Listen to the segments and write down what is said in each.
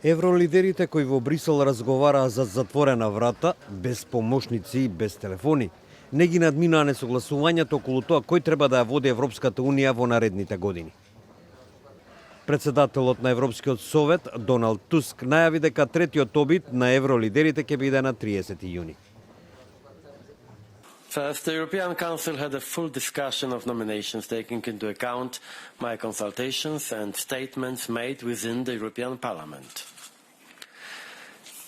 Евролидерите кои во Брисел разговараа за затворена врата, без помошници и без телефони, не ги надминаа несогласувањето околу тоа кој треба да ја води Европската Унија во наредните години. Председателот на Европскиот совет, Доналд Туск, најави дека третиот обид на евролидерите ќе биде на 30 јуни. First, the European Council had a full discussion of nominations, taking into account my consultations and statements made within the European Parliament.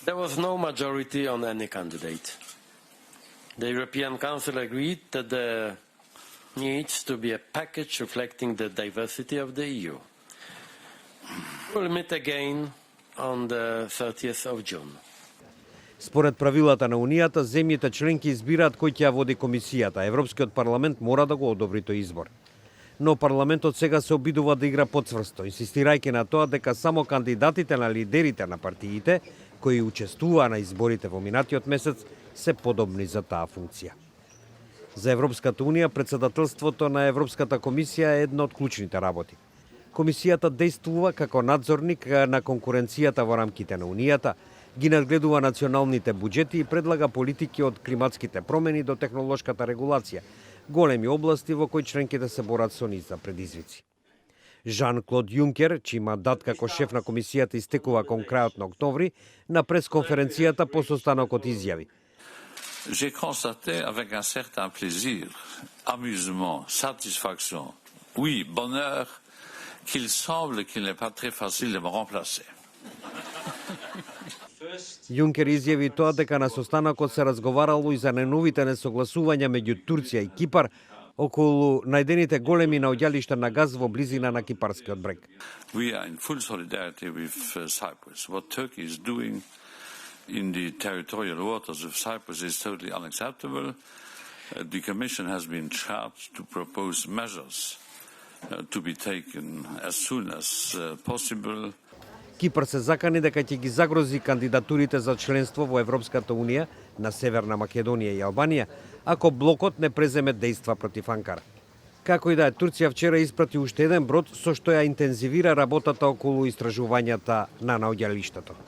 There was no majority on any candidate. The European Council agreed that there needs to be a package reflecting the diversity of the EU. We'll meet again on the 30th of June. Според правилата на Унијата, земјите членки избираат кој ќе ја води комисијата. Европскиот парламент мора да го одобри тој избор. Но парламентот сега се обидува да игра потврсто, инсистирајќи на тоа дека само кандидатите на лидерите на партиите кои учествуваа на изборите во минатиот месец се подобни за таа функција. За Европската Унија председателството на Европската комисија е една од клучните работи. Комисијата действува како надзорник на конкуренцијата во рамките на Унијата, ги надгледува националните буџети и предлага политики од климатските промени до технолошката регулација, големи области во кои членките се борат со низ за предизвици. Жан-Клод Јункер, чиј мандат како шеф на комисијата истекува кон крајот на октомври, на пресконференцијата по состанокот изјави: J'ai constaté avec un certain plaisir, amusement, satisfaction, oui, bonheur, qu'il semble qu'il n'est pas très facile de me remplacer. Јункер изјави тоа дека на состанокот се разговарало и за најновите несогласувања меѓу Турција и Кипар околу најдените големи наоѓалишта на газ во близина на кипарскиот брег. We are in full solidarity with Cyprus. What Turkey is doing in the territorial waters of Cyprus is totally unacceptable. The Commission has been charged to propose measures to be taken as soon as possible. Кипар се закани дека ќе ги загрози кандидатурите за членство во Европската Унија на Северна Македонија и Албанија, ако блокот не преземе дејства против Анкара. Како и да е, Турција вчера испрати уште еден брод со што ја интензивира работата околу истражувањата на наоѓалиштето.